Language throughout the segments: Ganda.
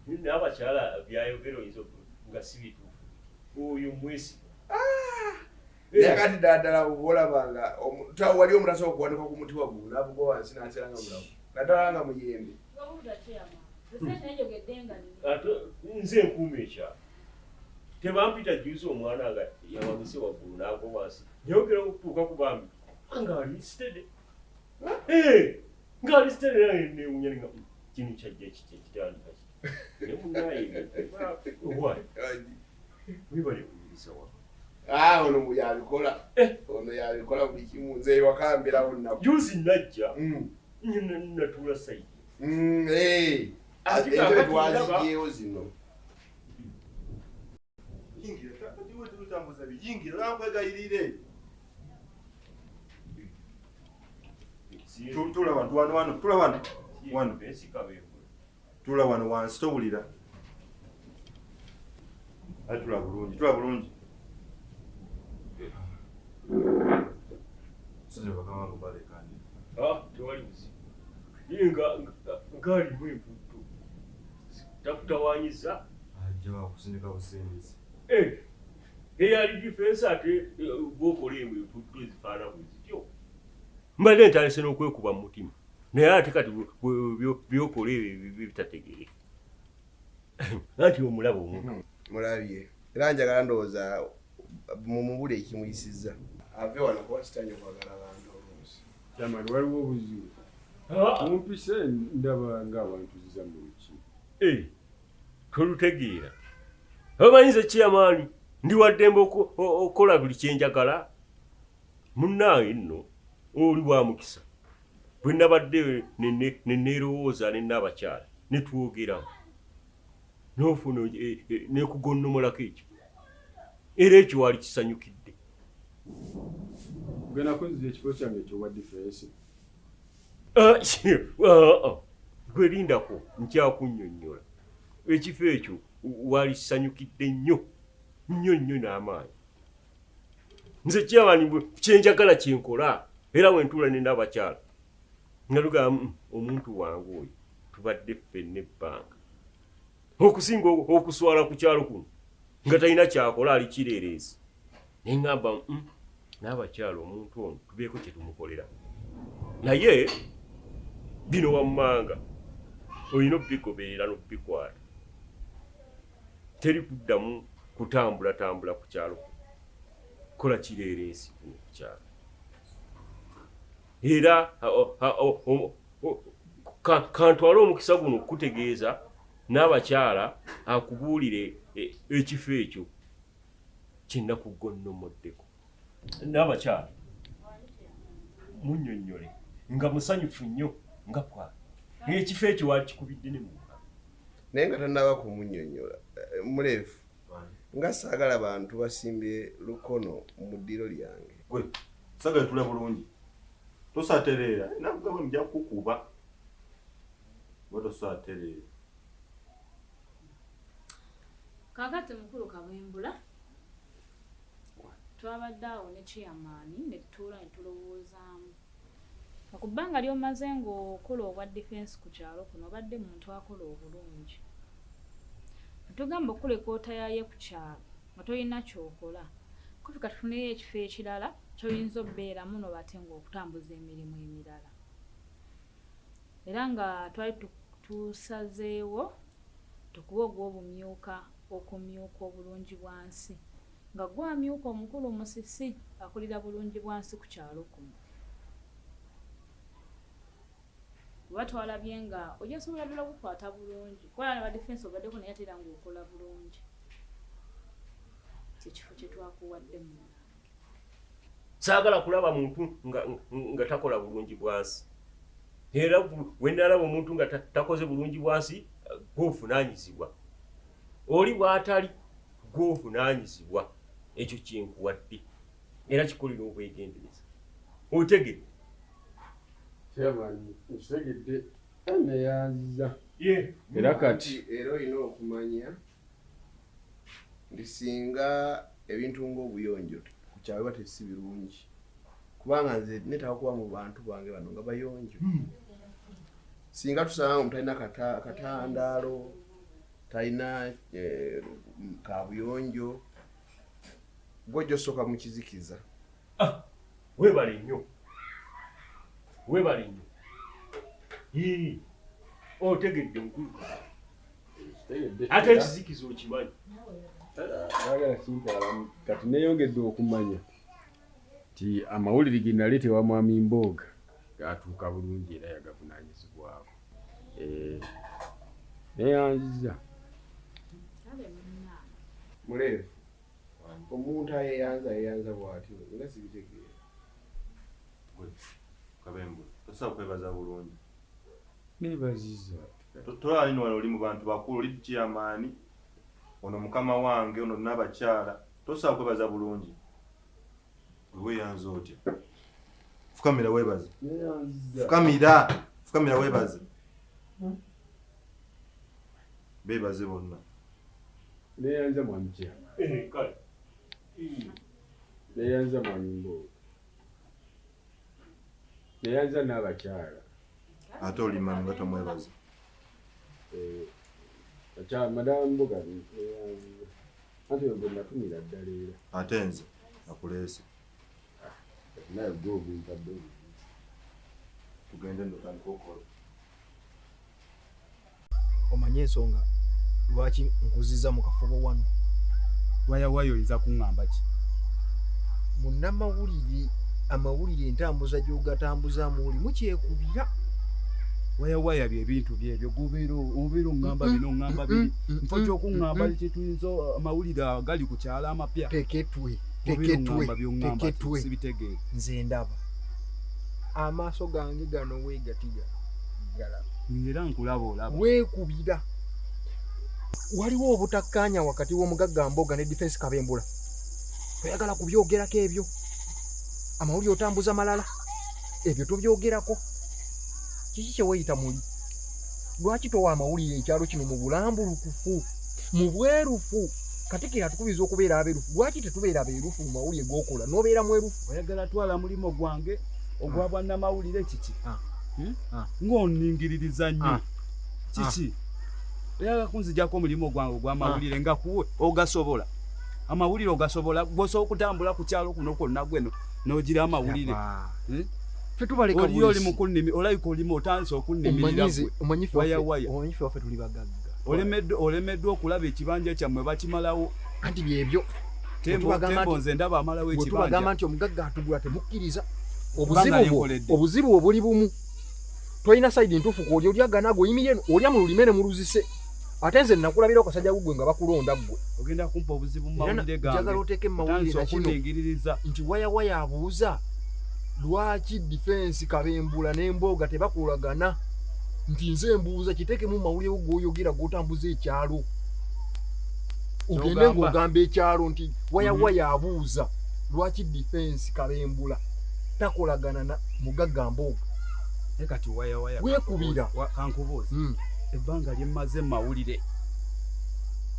n'abakyala byayogera oyinza nga si bituufu oyo mwesi yakati ddala olabanga wali omutasa okuwanika ku muti waggulu n'avuga wansi n'aseranga mulamu naddala nga muyembe ate nze nkuuma ekyalo tebampita juzi omwana nga yawamise waggulu n'agwa wansi yayogera okutuuka ku bambi ng'ali sitede ng'ali sitede naye newunya nga kino kyajja kitandika naye munaye wibale kuyirisa wa ono yabikola ono yabikola buli kimu nze ewakambirawo nnaku juzi najja natuula saidi entebe twazijeewo zino yingira lankwegayirire tula wano tula wano tula wano wansi towulira tula bulungi tewali buzibu ye ng'alimu emputtu takutawanyiza ajja wakusindika busindisi eyali difensi ate bwokola emputtu ezifaana bwezityo mbadde ntalese n'okwekuba mu mutima naye ate kati byokola ebyo bitategereka anti omulaba omuntu mulabye era njagala ndowooza mumubule ekimuyisizza ave wano kuba kitanye kwagala abantu oluusi kyamani waliwo obuzibu mumpise ndaba ng'abantu ziza mu luki tolutegeera omanyize kyamaani ndi waddembe okukola buli kyenjagala munnange nno oli wa mukisa bwe nabadde neneerowooza nenaabakyala netwogeramu nofuna nekugonnomolako ekyo era ekyo wali kisanyukidde genda kunzira ekifo kyange ekyowa difensi gwerindako nkyakunnyonnyola ekifo ekyo wali kisanyukidde nnyo n'amaanyi nze kyamani kyenjagala kyenkola era wentuula nenaabakyala nga tugamba omuntu wange oyo tubadde ffenna ebbanga okusinga okuswala ku kyalo kuno nga talina kyakola ali kireereezi naye ŋŋamba n'abakyala omuntu ono tubeeko kye tumukolera naye bino wammanga olina obigoberera n'obikwata teri kuddamu kutambulatambula ku kyalo kola kireereezi ku kyalo era kantwale omukisa guno okukutegeeza n'abakyala akubuulire ekifo ekyo kyennakugonnomoddeko n'abakyala munnyonnyole nga musanyufu nnyo nga kwali ekifo ekyo wakikubidde ne munga naye nga tannaba kumunnyonnyola muleefu nga saagala bantu basimbye lukono mu ddiro lyange gwe sagala tula bulungi tosatereera nakugamba nja kukuba bwe tosatereera kakati mukulu Kabwembula twabadde awo ne chairman ne tutuula ne tulowoozaamu ku bbanga ly'omaze ng'okola obwa defense ku kyalo kuno obadde muntu akola obulungi tugamba okula ekoota yaye ku kyalo nga tolina kyokola kufika tufuneyo ekifo ekirala kyoyinza obbeeramu n'obate ng'okutambuza emirimu emirala era nga twali tusazeewo tukuba ogw'obumyuka okumyuka obulungi bwansi nga gwamyuka omukulu Musisi akulira bulungi bwansi ku kyalo kuno kuba twalabye nga ojasobola ddala kukwata bulungi kola ne badefensi obaddeko naye ate era ng'okola bulungi kyekifo kye twakuwadde munange saagala kulaba muntu nga takola bulungi bwansi era we nalaba omuntu nga takoze bulungi bwansi gw'ovunaanyizibwa oli bw'atali gw'ovunaanyizibwa ekyo kyenkuwadde era kikolera obwegendereza otegedde kyamani nkitegedde neyanziza era kati era olina okumanya nti singa ebintu ng'obuyonjo ku kyalo bate si birungi kubanga nze netaka kuba mu bantu bange bano nga bayonjo singa tusanga omuntu talina katandaalo talina kabuyonjo gojjo soka mu kizikiza. Weebale nnyo otegedde mukulu ate ekizikiza okimanyi. Agala simpala kati neyongedde okumanya ti amawulire ge naleetebwa mwami Mboga gatuuka bulungi era yagavunaanyizibwako. Neyanziza Muleevu omuntu ayeyanza bw'atyo nga sibitegeera. Kabembo tosobola kwebaza bulungi. nebaziza Tolali wano oli mu bantu bakulu oli chairman ono mukama wange ono n'abakyala tosobola kwebaza bulungi. Weyanza otya? Fukamira webaze. Fukamira webaze. Bebaze bonna. neyanza mwami Kya Kale neyanza mwami Mboga neyanza n'abakyala Ate oli manu nga tomwebaza. akyala Madam Mboga neyanza ate yombe natumira ddala era Ate nze akuleese. naye gw'obuntadde Tugende ndotandika okola. Omanye ensonga lwaki nkuziza mu kafubo wano. Wayo oyinza kuŋŋamba ki? Munnamawulire amawulire entambuza gy'ogatambuza muli mukyekubira. Wayo bye bintu byebyo gobeera oŋŋamba bino oŋŋamba biri. Mpo ky'okuŋŋamba kye tuyinza amawulire agali ku kyalo amapya. Teketwe Sibitegeera. nze ndaba amaaso gange gano weegatiga galaba. Era nkulaba olaba. Weekubira. Waliwo obutakkaanya wakati w'omugagga Mboga ne Defense Kabembula. Oyagala kubyogerako ebyo. Amawulire otambuza malala. Ebyo tobyogerako. Kiki kye weeyita muli? Lwaki towa amawulire ekyalo kino mu bulambulukufu, mu bwerufu? Katikira atukubiza okubeera abeerufu. Lwaki tetubeera abeerufu mu mawulire g'okola n'obeera mwerufu? Oyagala twala mulimo gwange ogwa bwannamawulire kiki? Ng'onningiririza nnyo. Kiki? Oyagala kunzijjako omulimo gwange ogw'amawulire nga kuwe ogasobola. Amawulire ogasobola gwosobola okutambula ku kyalo kuno kwonna gweno n'ogira amawulire. Fetubaleka oli oli mukunnimi olayika olimo otandise okunnimirira gwe. Omanyifu waffe tuli bagagga. Olemeddwa okulaba ekibanja kyammwe bakimalawo. Anti byebyo Tembo nze ndaba amalawo ekibanja. Tubagamba nti omugagga atugula temukkiriza. Obuzibu obuli bumu. Toyina sayidi ntuufu ku oli agana gwe oyimiye olya mu lulime ne mu luzise. Ate nze nakulabira okasajja gugwe nga bakulonda gwe. Ogenda kumpa obuzibu mu mawulire gange. Njagala oteeke mu mawulire na kino nti waya abuuza lwaki Defense Kabembula ne Mboga tebakolagana. Nti nze mbuuza kiteeke mu mawulire gwoyogera gwotambuza ekyalo. Ogende ng'ogamba ekyalo nti waya abuuza lwaki Defense Kabembula takolagana na mugagga Mboga. Kati waya weekubira kankubuuza. Ebbanga lye mmaze mawulire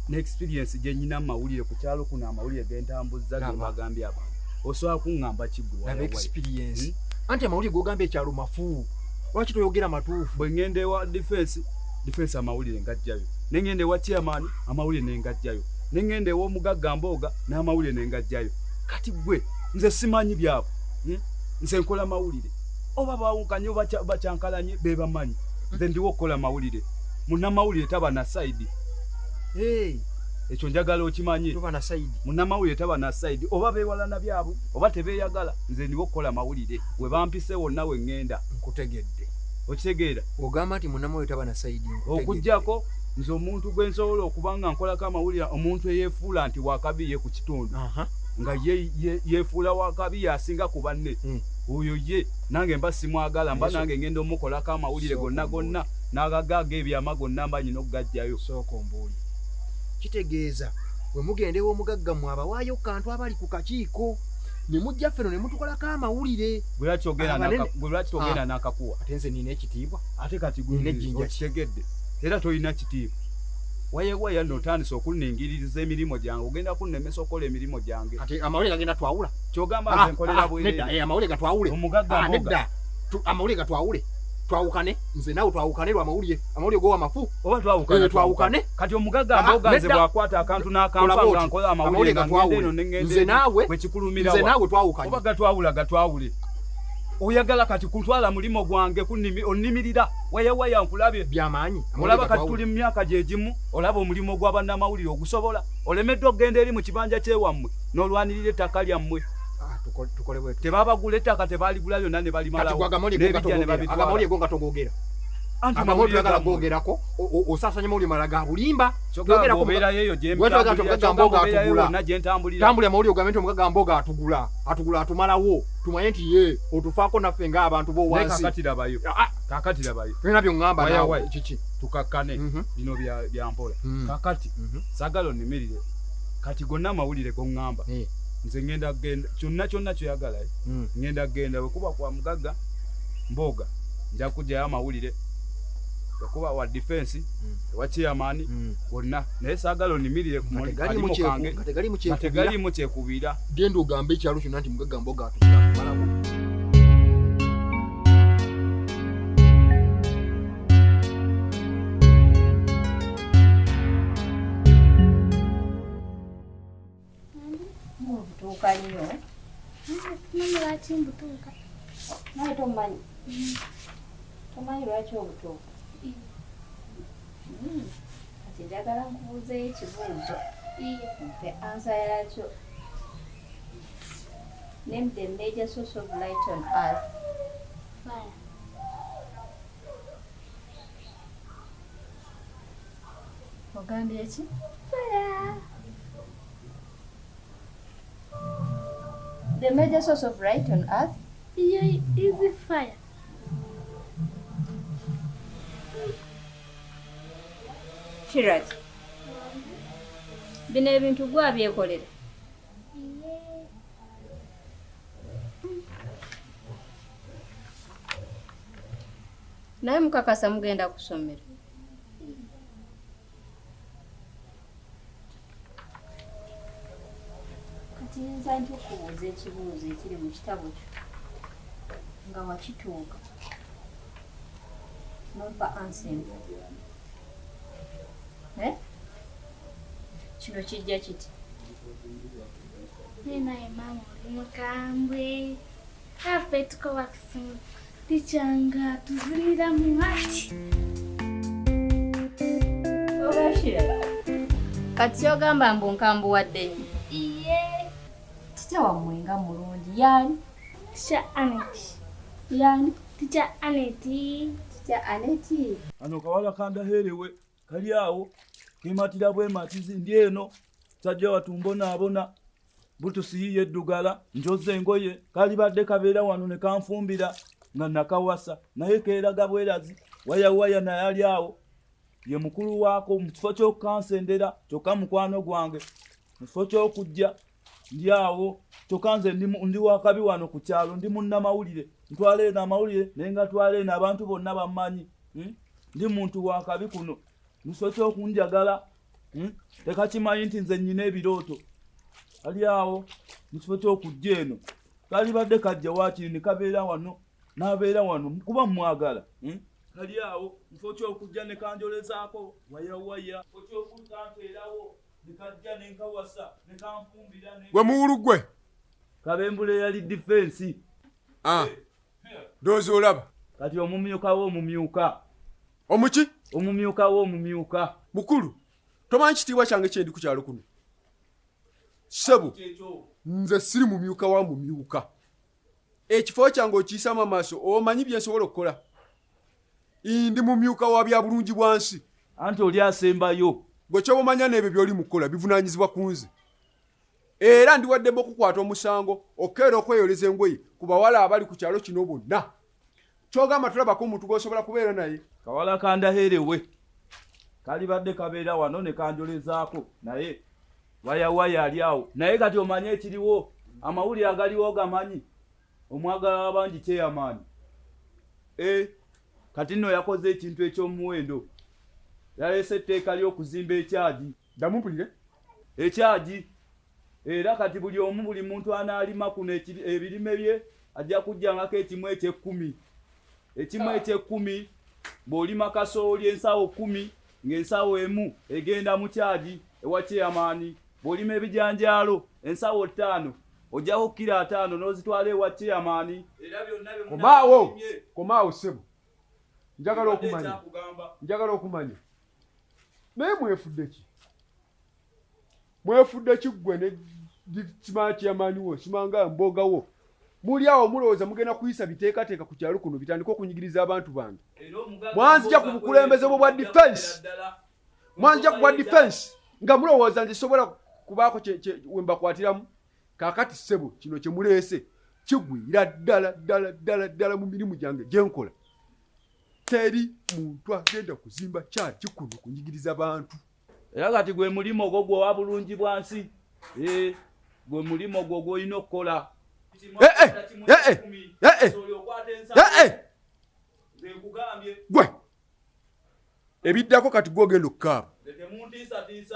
ne experience gye nnina mawulire ku kyalo kuno amawulire gentambuza ge bagambye abantu. Osobola kuŋŋamba kiggwa na experience. Anti amawulire g'ogamba ekyalo mafu. Lwaki toyogera matuufu? Bwe ŋŋenda ewa defense amawulire ngajjayo. Ne ŋŋenda ewa chairman amawulire ne ngajjayo. Ne ŋŋenda ewa omugagga Mboga n'amawulire ne ngajjayo. Kati gwe nze simanyi byabo. Nze nkola mawulire. Oba baawukanye oba bakyankalanye be bamanyi. Nze ndiwo okukola mawulire. Munnamawulire taba na side. Ekyo njagala okimanye. Toba na side. Munnamawulire taba na side. Oba beewalana byabo oba tebeeyagala. Nze ndiwo okukola mawulire. We bampise wonna we ŋŋenda. Nkutegedde. Okitegeera? Ogamba nti munnamawulire taba na side. Okuggyako nze omuntu gwe nsobola okubanga nkolako amawulire omuntu eyeefuula nti wakabiye ku kitundu. Nga yeefuula wakabiye asinga ku banne. Oyo ye nange mba simwagala mba nange ngenda omukolako amawulire gonna n'agagaaga ebyama gonna mba nyina okugajjayo. Sooka ombuuli. Kitegeeza bwe mugendewo omugagga mwe abawaayo kantu abali ku kakiiko ne mujja ffeno ne mutukolako amawulire. Bwe lwaki ogenda n'akakuwa? Ate nze nina ekitiibwa. Ate kati gwe okitegedde era tolina kitiibwa. waya notandise okuningiririza emirimu gyange ogenda kunnemesa okukola emirimu gyange kati amawulire gagenda twawula kyogamba nze nkolera nedda amawulire gatwawule omugagga nedda amawulire gatwawule twawukane nze naawe twawukane lwa amawulire gowa mafu oba twawukane kati omugagga mboga nze bwakwata akantu n'akampa nga nkola amawulire gatwawule nze naawe twawukane oba gatwawule oyagala kati kuntwala mulimo gwange onimirira waya nkulabye byamaanyi olaba kati tuli mu myaka gyegimu olaba omulimo gw'abannamawulire ogusobola olemeddwa okugenda eri mu kibanja kyewammwe n'olwanirira ettaka lyammwe tebabagula ettaka tebaligula lyonna ne balimalawo agamawulire go nga togogera amawulire galagogerako osasanya mawulire malala ga bulimba tambulira amawulire ogambe nti omugagga mboga atugula atumalawo tumanye nti ye otufaako naffe ng'abantu b'owansi tulina byoŋŋamba nawe kiki tukakkane bino byampola kakati sagala onimirire kati gonna amawulire goŋŋamba nze ngenda kugenda kyonna kyoyagala ngenda kugenda bwekuba kwa mugagga mboga nja kujjayo amawulire kuba wa defense wa chairman wonna naye saagala onimirire ku mulimu kange kategali mu kyekubira genda ogambe ekyalo kyonna nti mugagga mboga atugulakumalawo mbutuuka nnyo manyi lwaki mbutuuka naye tomanyi lwaki obutuuka kati njagala nkubuuzeyo ekibuuzo mpe ansa yakyo. Name the major source of light on earth. Fire. Ogambye ki? Fire. The major source of light on earth? Yeah, is fire. Shirat. Bino ebintu gwa byekolera. Naye mukakasa mugenda kusomera. Kati nza nti okubuuza ekibuuzo ekiri mu kitabo kyo nga wakituuka nompa ansemba. Kino kijja kiti. Naye mama oli mukambwe. Afe tukoba kusoma. Tichanga tuzulira mu mati. Obashira. Kati ogamba mbu nkambuwadde nnyo. Iye. Tita wammwe nga mulungi yani. Ticha Aneti. Yani. Ticha Aneti. Ticha Aneti. Ano kawala kanda herewe kali awo kematira bwe matizi ndieno sajja watumbona abona butusiye ddugala njoze engoye kali badde kabeera wano ne kanfumbira nga nakawasa naye keeraga bwerazi waya na yali awo ye mukulu wako mu kifo ky'okansendera kyokka mukwano gwange mu kifo ky'okujja ndi awo tokanze ndi wakabi wano ku kyalo ndi munnamawulire ntwale na mawulire nenga twale na abantu bonna bammanyi ndi muntu wakabi kuno musocho okunjagala tekakimanyi nti nze nnyina ebirooto ali awo musocho okujja eno kali badde kajja wakiri ne kabeera wano n'abeera wano kuba mwagala kali awo musocho okujja ne kanjolezaako waya musocho okukanteerawo ne kajja ne nkawasa ne kanfumbira ne gwe muwulugwe kabembule yali defense dozi olaba kati omumyuka wo omumyuka omuki omumyuka wo omumyuka mukulu tomanyi kitiibwa kyange kyendi ku kyalo kuno sebo nze siri mumyuka wa mumyuka ekifo kyange okiyisaamu amaaso omanyi bye nsobola okukola ndi mumyuka wa bya bulungi bwansi anti oli asembayo gwe kyobamanya n'ebyo by'oli mu kukola bivunaanyizibwa ku nze era ndiwaddemu okukwata omusango okeera okweyoleza engoye ku bawala abali ku kyalo kino bonna kyogamba tulabako omuntu gw'osobola kubeera naye kawala kandaherewe kali badde kabeera wano ne kanjolezaako naye waya ali awo naye kati omanye ekiriwo amawulire agaliwo gamanyi omwagala w'abangi kyeyamaani kati nno yakoze ekintu eky'omuwendo yaleese etteeka ly'okuzimba ekyagi. Damumpulire? Ekyagi. Era kati buli muntu anaalima kuno ebirime bye ajja kujjangako ekimu eky'ekkumi. Ekimu eky'ekkumi bw'olima kasooli ensawo 10 ng'ensawo emu egenda mu kyagi ewa chairman. Bw'olima ebijanjaalo ensawo 5 ojjako kilo 5 n'ozitwala ewa chairman. Era byonna komaawo ssebo. Njagala okumanya. Naye mwefudde ki? Mwefudde ki ggwe ne kimanya chairman wo, simanga mboga wo? Muli awo mulowooza mugenda kuyisa biteekateeka ku kyalo kuno bitandika okunyigiriza abantu bange. Mwanzija ku bukulembeze bwa defense. Mwanzija ku bwa defense nga mulowooza nti sobola kubaako we mbakwatiramu. Kaakati ssebo kino kye muleese kigwira ddala mu mirimu gyange gye nkola. Teri muntu agenda kuzimba kyaki kuno kunyigiriza bantu. Era kati gwe mulimo ogwo gwa bulungi bwansi. Gwe mulimo ogwo gw'olina okukola. Gwe ebiddako kati gwogenda okukaaba.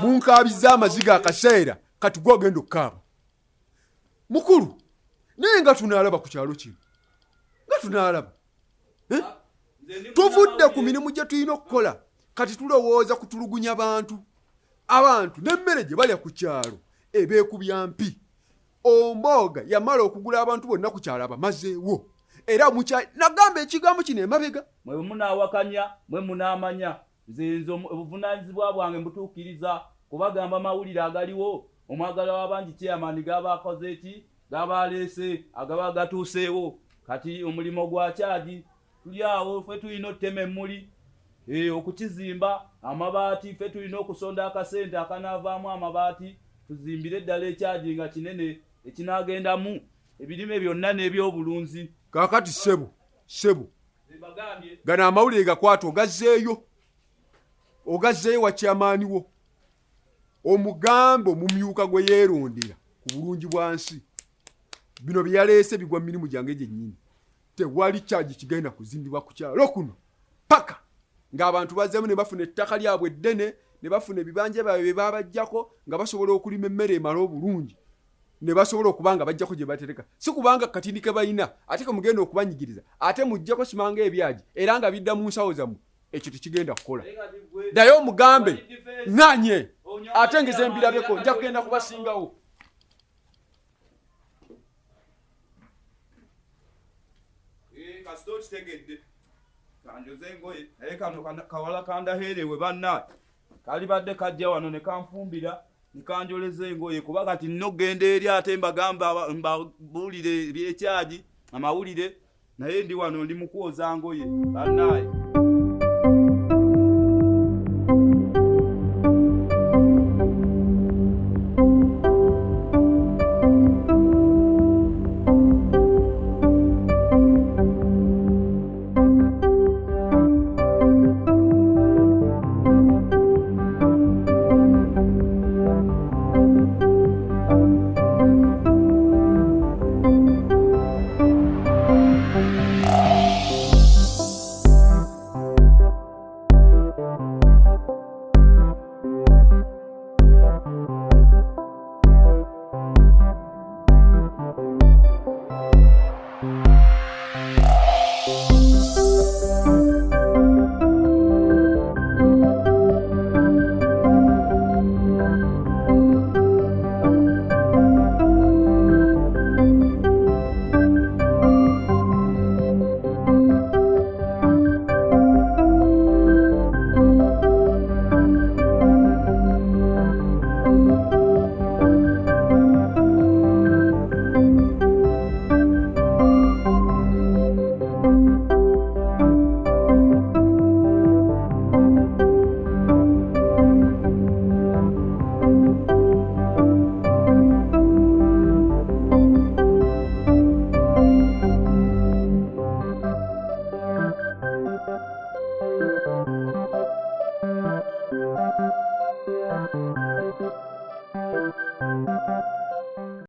Munkaabiza amaziga akaseera kati gwogenda okukaaba. Mukulu naye nga tunaalaba ku kyalo kino. Nga tunaalaba. Tuvudde ku mirimu gye tulina okukola kati tulowooza kutulugunya abantu. Abantu n'emmere gye balya ku kyalo ebeekubya mpi. Omboga yamala okugula abantu bonna ku kyalo abamazeewo. Era nagamba ekigambo kino emabega. Mwe munaawakanya, mwe munaamanya. Nze obuvunaanyizibwa bwange mbutuukiriza kubagamba amawulire agaliwo. Omwagala w'abangi chairman gaba akoze eki? Gaba aleese, agaba gatuuseewo. Kati omulimo gwa kyagi. Tuli awo ffe tulina ottema emmuli. Okukizimba amabaati ffe tulina okusonda akasente akanaavaamu amabaati. Tuzimbire eddala ekyagi nga kinene ekinaagendamu ebirime byonna n'ebyobulunzi. Kaakati ssebo gano amawulire gakwata ogazzeeyo wa chairman wo. Omugambo omumyuka gwe yeerondera ku bulungi bwansi. Bino bye yaleese bigwa mu mirimu gyange gyennyini. Tewali kyagi kigenda kuzimbibwa ku kyalo kuno paka ng'abantu bazzeemu ne bafuna ettaka lyabwe eddene ne bafuna ebibanja byabwe bye babaggyako nga basobola okulima emmere emala obulungi ne basobola okuba nga bajjako gye batereka. Si kubanga katini ke balina ate ke mugenda okubanyigiriza ate muggyako simanga ebyagi era nga bidda mu nsawo zammwe. Ekyo tekigenda kukola. Ddayo omugambe ŋŋanye ate ngeze mbirabeko nja kugenda kubasingawo. Kasito kitegedde kanjoze engoye naye kano kawala kandaheerewe banna kalibadde kajja wano ne kanfumbira ne kanjoleza engoye kuba kati nno genda eri ate mbagamba mbabuulire ebyekyagi amawulire naye ndi wano ndi mu kwoza ngoye bannaye. Thank you.